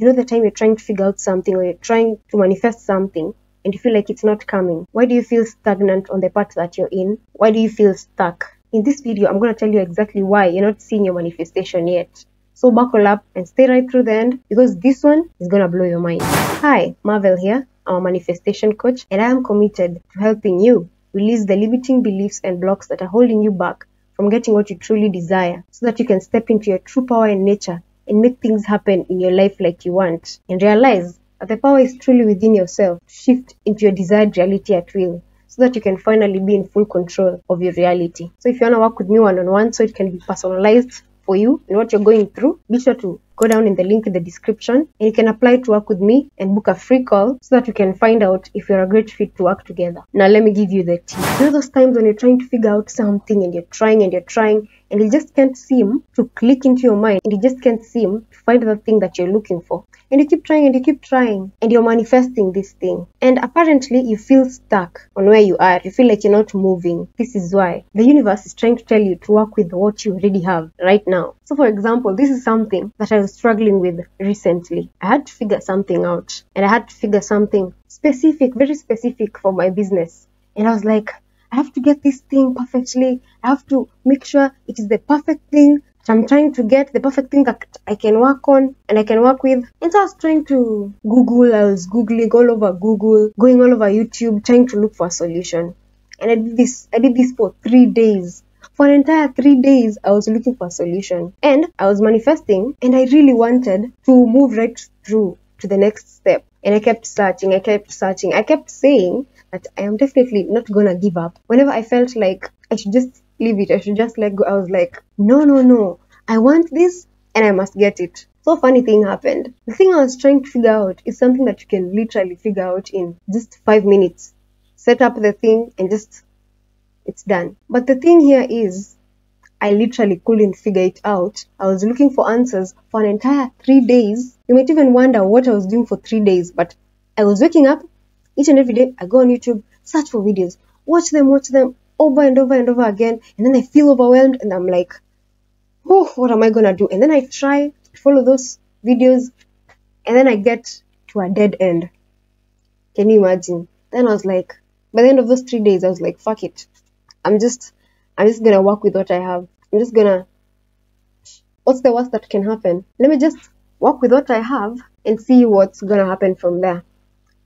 You know the time you're trying to figure out something or you're trying to manifest something and you feel like it's not coming. Why do you feel stagnant on the part that you're in? Why do you feel stuck? In this video, I'm going to tell you exactly why you're not seeing your manifestation yet. So buckle up and stay right through the end because this one is going to blow your mind. Hi, Marvel here. I'm a manifestation coach and I am committed to helping you release the limiting beliefs and blocks that are holding you back from getting what you truly desire so that you can step into your true power and nature and make things happen in your life like you want and realize that the power is truly within yourself to shift into your desired reality at will so that you can finally be in full control of your reality. So if you want to work with me one-on-one so it can be personalized for you and what you're going through, be sure to go down in the link in the description and you can apply to work with me and book a free call so that we can find out if you're a great fit to work together. Now let me give you the tip. You know those times when you're trying to figure out something and you're trying and it just can't seem to click into your mind and you just can't seem to find the thing that you're looking for. And you keep trying and you're manifesting this thing. And apparently you feel stuck on where you are. You feel like you're not moving. This is why the universe is trying to tell you to work with what you already have right now. So for example, this is something that I was struggling with recently. I had to figure something out and I had to figure something specific, very specific for my business. And I was like, I have to get this thing perfectly. I have to make sure it is the perfect thing. I'm trying to get the perfect thing that I can work on and I can work with. And so I was trying to Google, I was Googling all over Google, going all over YouTube, trying to look for a solution. And I did this for 3 days. For an entire 3 days, I was looking for a solution. And I was manifesting and I really wanted to move right through to the next step. And I kept searching. I kept saying that I am definitely not gonna give up. Whenever I felt like I should just leave it, I should just let go, I was like, no, I want this and I must get it. So funny thing happened. The thing I was trying to figure out is something that you can literally figure out in just 5 minutes. Set up the thing and it's done. But the thing here is, I literally couldn't figure it out. I was looking for answers for an entire 3 days. You might even wonder what I was doing for 3 days, but I was waking up each and every day. I go on YouTube, search for videos, watch them over and over again, and then I feel overwhelmed and I'm like, oh, what am I gonna do? And then I try to follow those videos and then I get to a dead end. Can you imagine? Then I was like, by the end of those 3 days, I was like, fuck it. I'm just gonna work with what I have. What's the worst that can happen? Let me just work with what I have and see what's gonna happen from there.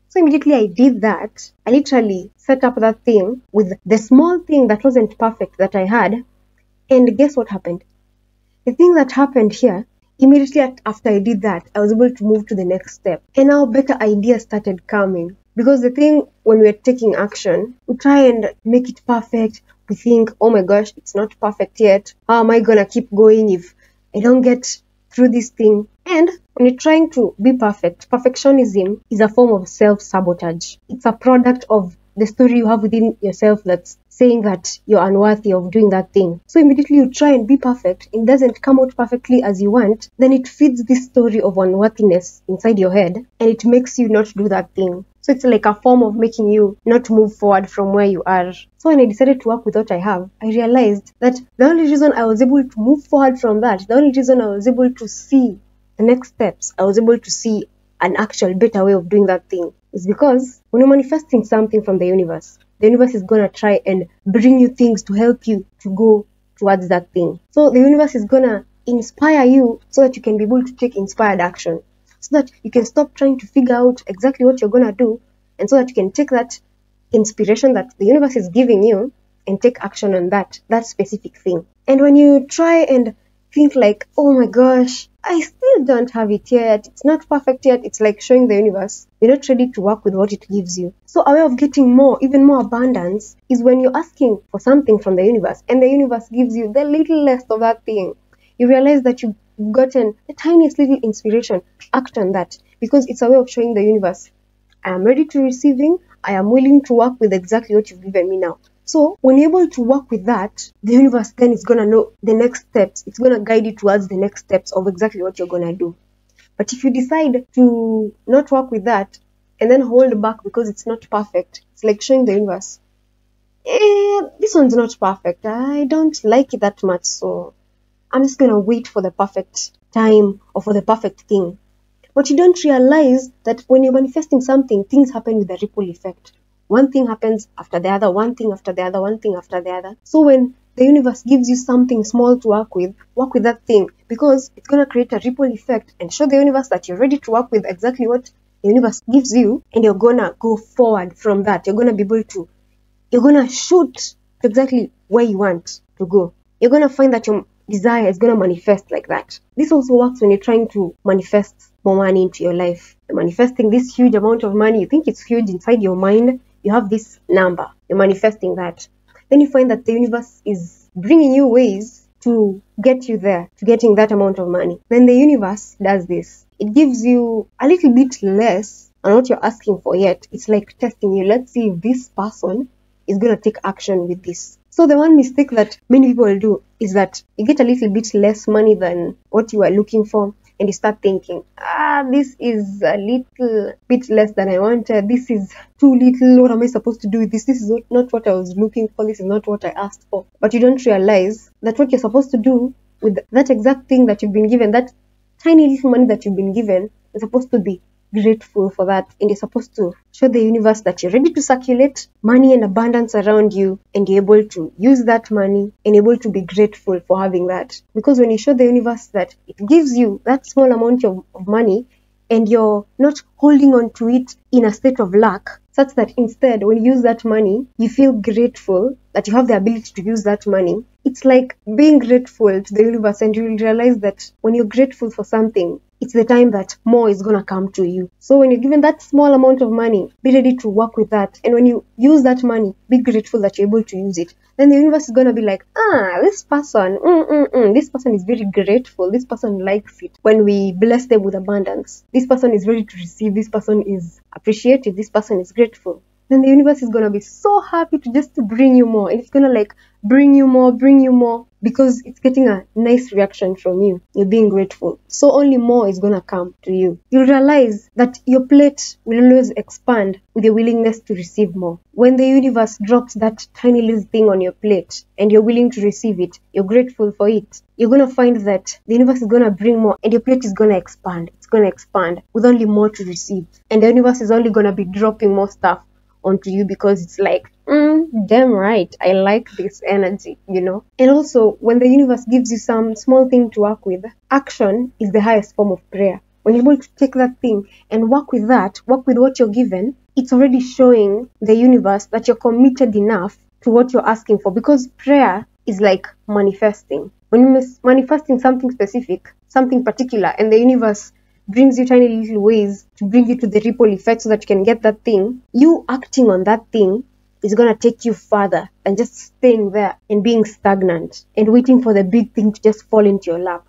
So immediately I did that. I literally set up that thing with the small thing that wasn't perfect that I had. And guess what happened? The thing that happened here, immediately after I did that, I was able to move to the next step. And now better ideas started coming. Because the thing, when we're taking action, we try and make it perfect. We think, oh my gosh, it's not perfect yet. How am I gonna keep going if I don't get through this thing? And when you're trying to be perfect, perfectionism is a form of self-sabotage. It's a product of the story you have within yourself that's saying that you're unworthy of doing that thing. So immediately you try and be perfect, it doesn't come out perfectly as you want, then it feeds this story of unworthiness inside your head and it makes you not do that thing. So it's like a form of making you not move forward from where you are. So when I decided to work with what I have, I realized that the only reason I was able to move forward from that, the only reason I was able to see the next steps, I was able to see an actual better way of doing that thing, is because when you're manifesting something from the universe is going to try and bring you things to help you to go towards that thing. So the universe is going to inspire you so that you can be able to take inspired action, so that you can stop trying to figure out exactly what you're going to do, and so that you can take that inspiration that the universe is giving you and take action on that specific thing. And when you try and think like, oh my gosh, I still don't have it yet, it's not perfect yet, it's like showing the universe you're not ready to work with what it gives you. So a way of getting more, even more abundance, is when you're asking for something from the universe and the universe gives you the little less of that thing. You realize that you've gotten the tiniest little inspiration. Act on that, because it's a way of showing the universe, I am ready to receiving, I am willing to work with exactly what you've given me now. So when you're able to work with that, the universe then is going to know the next steps. It's going to guide you towards the next steps of exactly what you're going to do. But if you decide to not work with that and then hold back because it's not perfect, it's like showing the universe, this one's not perfect. I don't like it that much, so I'm just going to wait for the perfect time or for the perfect thing. But you don't realize that when you're manifesting something, things happen with a ripple effect. One thing happens after the other, one thing after the other, one thing after the other. So when the universe gives you something small to work with that thing, because it's going to create a ripple effect and show the universe that you're ready to work with exactly what the universe gives you, and you're going to go forward from that. You're going to be able to, you're going to shoot to exactly where you want to go. You're going to find that your desire is going to manifest like that. This also works when you're trying to manifest more money into your life. You're manifesting this huge amount of money. You think it's huge inside your mind. You have this number. You're manifesting that. Then you find that the universe is bringing you ways to get you there, to getting that amount of money. Then the universe does this. It gives you a little bit less on what you're asking for yet. It's like testing you. Let's see if this person is going to take action with this. So the one mistake that many people do is that you get a little bit less money than what you are looking for, and you start thinking, this is a little bit less than I wanted. This is too little. What am I supposed to do with this? This is not what I was looking for. This is not what I asked for. But you don't realize that what you're supposed to do with that exact thing that you've been given, that tiny little money that you've been given, is supposed to be grateful for that, and you're supposed to show the universe that you're ready to circulate money and abundance around you, and you're able to use that money and able to be grateful for having that. Because when you show the universe that it gives you that small amount of money, and you're not holding on to it in a state of lack, such that instead when you use that money, you feel grateful that you have the ability to use that money. It's like being grateful to the universe, and you will realize that when you're grateful for something, it's the time that more is going to come to you. So when you're given that small amount of money, be ready to work with that. And when you use that money, be grateful that you're able to use it. Then the universe is going to be like, this person is very grateful. This person likes it when we bless them with abundance. This person is ready to receive. This person is appreciative. This person is grateful. Then the universe is going to be so happy to bring you more. And it's going to like bring you more, because it's getting a nice reaction from you. You're being grateful. So only more is going to come to you. You'll realize that your plate will always expand with your willingness to receive more. When the universe drops that tiny little thing on your plate and you're willing to receive it, you're grateful for it, you're going to find that the universe is going to bring more, and your plate is going to expand. It's going to expand with only more to receive. And the universe is only going to be dropping more stuff onto you, because it's like, damn right, I like this energy, And also, when the universe gives you some small thing to work with, action is the highest form of prayer. When you're able to take that thing and work with what you're given, it's already showing the universe that you're committed enough to what you're asking for, because prayer is like manifesting. When you're manifesting something specific, something particular, and the universe brings you tiny little ways to bring you to the ripple effect so that you can get that thing, you acting on that thing is going to take you further than just staying there and being stagnant and waiting for the big thing to just fall into your lap.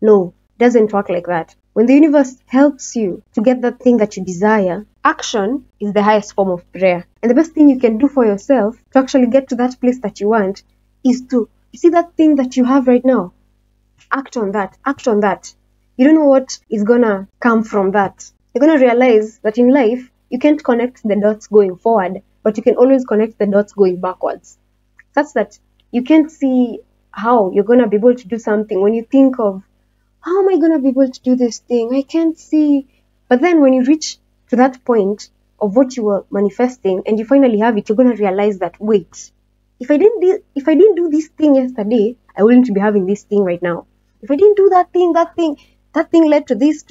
No, it doesn't work like that. When the universe helps you to get that thing that you desire, action is the highest form of prayer. And the best thing you can do for yourself to actually get to that place that you want is to see that thing that you have right now. Act on that. You don't know what is gonna come from that. You're gonna realize that in life, you can't connect the dots going forward, but you can always connect the dots going backwards. That's that you can't see how you're gonna be able to do something when you think of, how am I gonna be able to do this thing? I can't see. But then when you reach to that point of what you were manifesting and you finally have it, you're gonna realize that, wait, if I didn't do this thing yesterday, I wouldn't be having this thing right now. If I didn't do that thing led to this,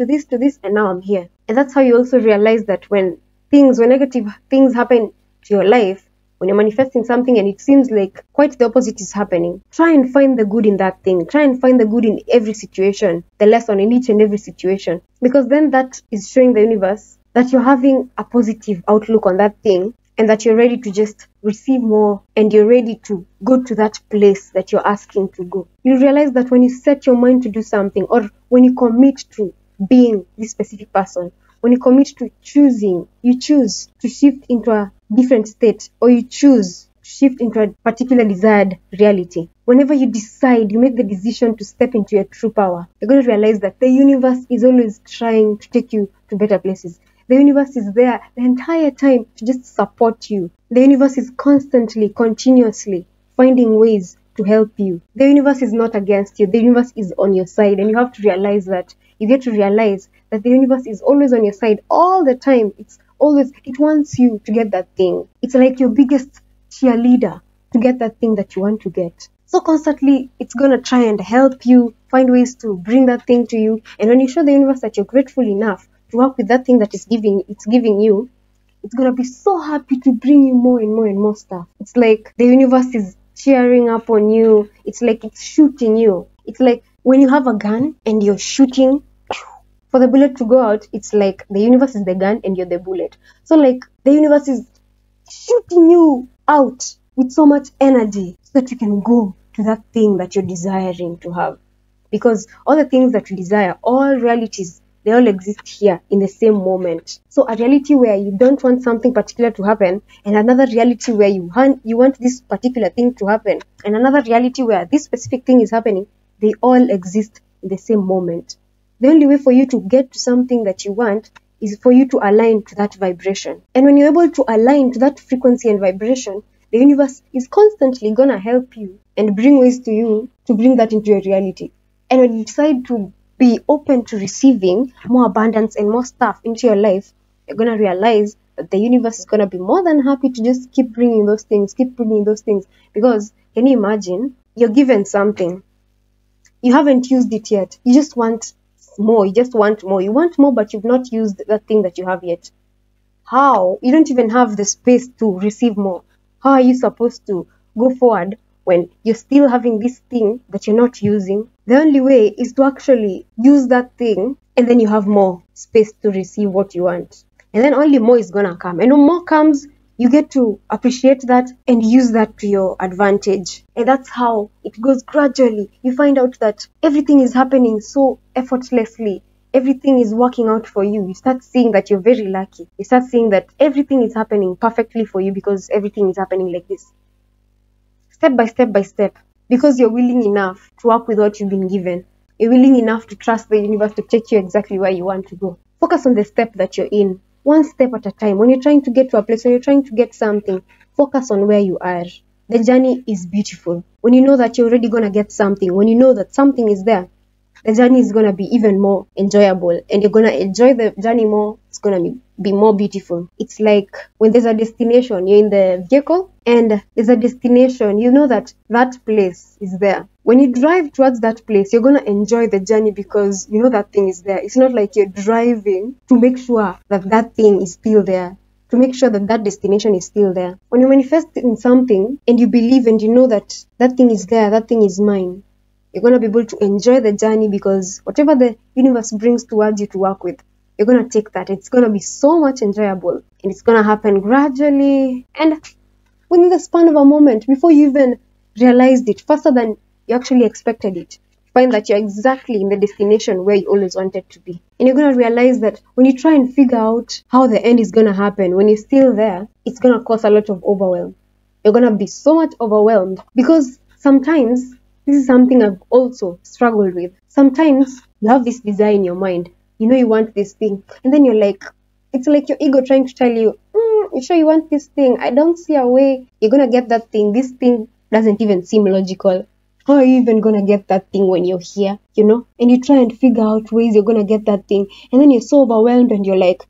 and now I'm here. And that's how you also realize that when negative things happen to your life, when you're manifesting something and it seems like quite the opposite is happening, try and find the good in that thing. Try and find the good in every situation, the lesson in each and every situation. Because then that is showing the universe that you're having a positive outlook on that thing, and that you're ready to just receive more, and you're ready to go to that place that you're asking to go. You realize that when you set your mind to do something, or when you commit to being this specific person, when you commit to choosing, you choose to shift into a different state, or you choose to shift into a particular desired reality. Whenever you decide, you make the decision to step into your true power, you're going to realize that the universe is always trying to take you to better places. The universe is there the entire time to just support you. The universe is constantly, continuously finding ways to help you. The universe is not against you. The universe is on your side, and you have to realize that. You get to realize that the universe is always on your side all the time. It wants you to get that thing. It's like your biggest cheerleader to get that thing that you want to get. So constantly, it's going to try and help you find ways to bring that thing to you. And when you show the universe that you're grateful enough to work with that thing that it's giving you, it's going to be so happy to bring you more and more and more stuff. It's like the universe is cheering up on you. It's like it's shooting you. It's like when you have a gun and you're shooting for the bullet to go out, it's like the universe is the gun and you're the bullet. So like the universe is shooting you out with so much energy so that you can go to that thing that you're desiring to have. Because all the things that you desire, all realities, they all exist here in the same moment. So a reality where you don't want something particular to happen, and another reality where you want this particular thing to happen, and another reality where this specific thing is happening, they all exist in the same moment. The only way for you to get to something that you want is for you to align to that vibration. And when you're able to align to that frequency and vibration, the universe is constantly going to help you and bring ways to you to bring that into your reality. And when you decide to be open to receiving more abundance and more stuff into your life, you're going to realize that the universe is going to be more than happy to just keep bringing those things. Because can you imagine, you're given something, you haven't used it yet, you just want more, you want more, but you've not used that thing that you have yet. How? You don't even have the space to receive more. How are you supposed to go forward when you're still having this thing that you're not using? The only way is to actually use that thing, and then you have more space to receive what you want. And then only more is gonna come. And when more comes, you get to appreciate that and use that to your advantage. And that's how it goes gradually. You find out that everything is happening so effortlessly. Everything is working out for you. You start seeing that you're very lucky. You start seeing that everything is happening perfectly for you because everything is happening like this. Step by step. Because you're willing enough to work with what you've been given. You're willing enough to trust the universe to take you exactly where you want to go. Focus on the step that you're in. One step at a time. When you're trying to get to a place, when you're trying to get something, focus on where you are. The journey is beautiful. When you know that you're already going to get something, when you know that something is there, the journey is going to be even more enjoyable, and you're going to enjoy the journey more. It's going to be more beautiful. It's like when there's a destination, you're in the vehicle and there's a destination, you know that that place is there. When you drive towards that place, you're going to enjoy the journey because you know that thing is there. It's not like you're driving to make sure that that thing is still there, to make sure that that destination is still there. When you manifest in something and you believe and you know that that thing is there, that thing is mine, you're going to be able to enjoy the journey because whatever the universe brings towards you to work with, you're going to take that. It's going to be so much enjoyable, and it's going to happen gradually and within the span of a moment, before you even realized it, faster than you actually expected it. Find that you're exactly in the destination where you always wanted to be. And you're going to realize that when you try and figure out how the end is going to happen, when you're still there, it's going to cause a lot of overwhelm. You're going to be so much overwhelmed because sometimes, this is something I've also struggled with. Sometimes you have this desire in your mind. You know you want this thing. And then you're like, it's like your ego trying to tell you, you sure you want this thing? I don't see a way you're going to get that thing. This thing doesn't even seem logical. How are you even going to get that thing when you're here? You know? And you try and figure out ways you're going to get that thing. And then you're so overwhelmed and you're like,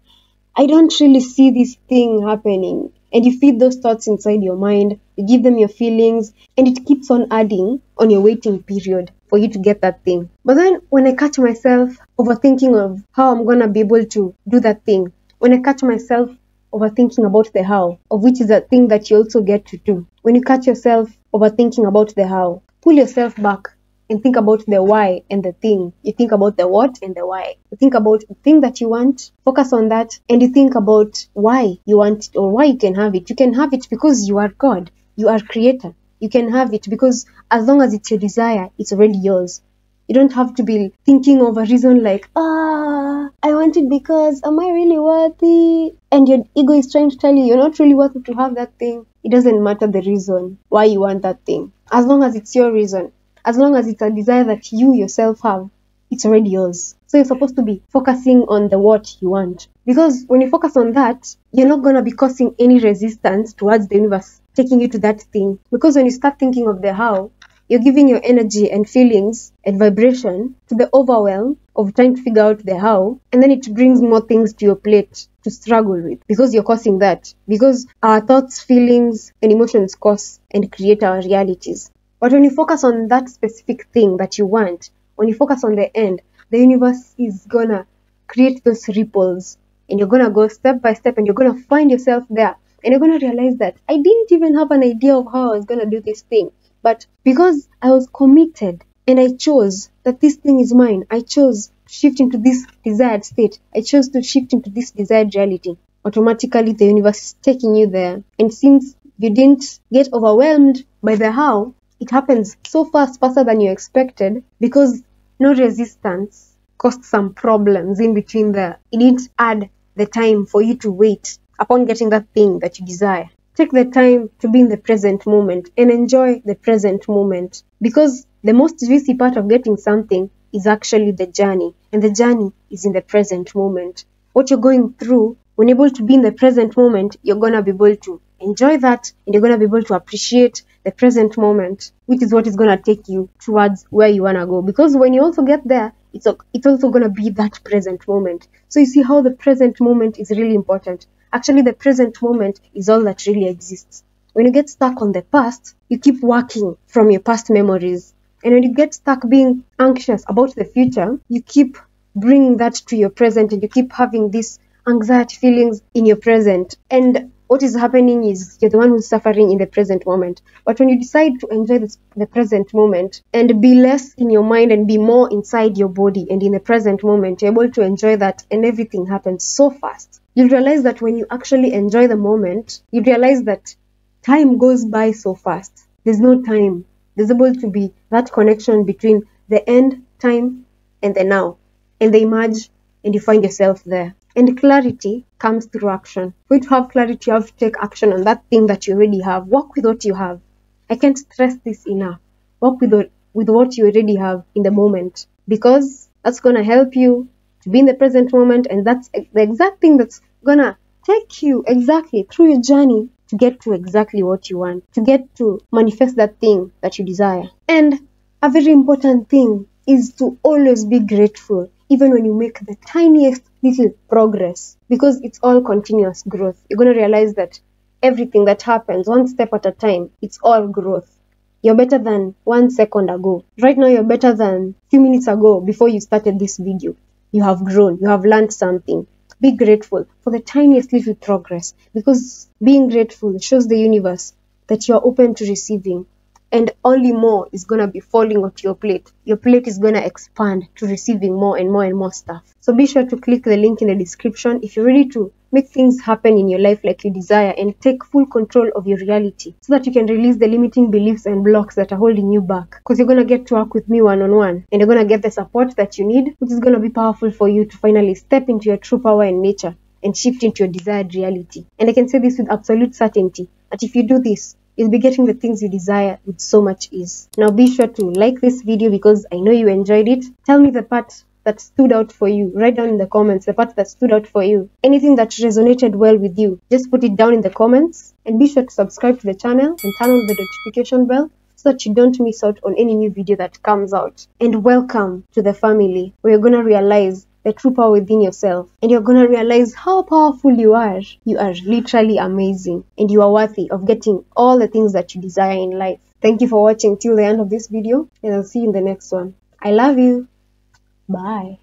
I don't really see this thing happening. And you feed those thoughts inside your mind, you give them your feelings, and it keeps on adding on your waiting period for you to get that thing. But then when I catch myself overthinking of how I'm going to be able to do that thing, when I catch myself overthinking about the how, of which is a thing that you also get to do. When you catch yourself overthinking about the how, pull yourself back and think about the why and the thing. You think about the what and the why. You think about the thing that you want, focus on that, and you think about why you want it or why you can have it. You can have it because you are God. You are creator. You can have it because as long as it's your desire, it's already yours. You don't have to be thinking of a reason like, I want it because am I really worthy? And your ego is trying to tell you you're not really worthy to have that thing. It doesn't matter the reason why you want that thing. As long as it's your reason, as long as it's a desire that you yourself have, it's already yours. So you're supposed to be focusing on the what you want. Because when you focus on that, you're not going to be causing any resistance towards the universe taking you to that thing. Because when you start thinking of the how, you're giving your energy and feelings and vibration to the overwhelm of trying to figure out the how, and then it brings more things to your plate to struggle with, because you're causing that. Because our thoughts, feelings, and emotions cause and create our realities. But when you focus on that specific thing that you want, when you focus on the end, the universe is gonna create those ripples, and you're gonna go step by step, and you're gonna find yourself there, and you're gonna realize that I didn't even have an idea of how I was gonna do this thing, but because I was committed and I chose that this thing is mine, I chose to shift into this desired state, I chose to shift into this desired reality, automatically the universe is taking you there. And since you didn't get overwhelmed by the how, it happens so fast, faster than you expected, because no resistance caused some problems in between there. It didn't add the time for you to wait upon getting that thing that you desire. Take the time to be in the present moment and enjoy the present moment, because the most juicy part of getting something is actually the journey, and the journey is in the present moment. What you're going through, when you're able to be in the present moment, you're gonna be able to enjoy that, and you're gonna be able to appreciate the present moment, which is what is gonna take you towards where you wanna go. Because when you also get there, it's also gonna be that present moment. So you see how the present moment is really important. Actually, the present moment is all that really exists. When you get stuck on the past, you keep working from your past memories. And when you get stuck being anxious about the future, you keep bringing that to your present, and you keep having these anxiety feelings in your present. And what is happening is you're the one who's suffering in the present moment. But when you decide to enjoy the present moment and be less in your mind and be more inside your body and in the present moment, you're able to enjoy that, and everything happens so fast. You'll realize that when you actually enjoy the moment, you realize that time goes by so fast. There's no time. There's able to be that connection between the end time and the now. And they merge, and you find yourself there. And clarity comes through action. For you to have clarity, you have to take action on that thing that you already have. Work with what you have. I can't stress this enough. Work with what you already have in the moment, because that's going to help you to be in the present moment, and that's the exact thing that's going to take you exactly through your journey to get to exactly what you want, to get to manifest that thing that you desire. And a very important thing is to always be grateful, even when you make the tiniest little progress, because it's all continuous growth. You're going to realize that everything that happens, one step at a time, it's all growth. You're better than 1 second ago. Right now, you're better than a few minutes ago before you started this video. You have grown. You have learned something. Be grateful for the tiniest little progress, because being grateful shows the universe that you're open to receiving, and only more is going to be falling onto your plate. Your plate is going to expand to receiving more and more and more stuff. So be sure to click the link in the description if you're ready to make things happen in your life like you desire, and take full control of your reality, so that you can release the limiting beliefs and blocks that are holding you back. Because you're going to get to work with me one-on-one, and you're going to get the support that you need, which is going to be powerful for you to finally step into your true power and nature and shift into your desired reality. And I can say this with absolute certainty, that if you do this, you'll be getting the things you desire with so much ease. Now be sure to like this video, because I know you enjoyed it. Tell me the part that stood out for you. Write down in the comments the part that stood out for you. Anything that resonated well with you, just put it down in the comments. And be sure to subscribe to the channel and turn on the notification bell, so that you don't miss out on any new video that comes out. And welcome to the family, where you're going to realize the true power within yourself, and you're going to realize how powerful you are. You are literally amazing, and you are worthy of getting all the things that you desire in life. Thank you for watching till the end of this video, and I'll see you in the next one. I love you. Bye.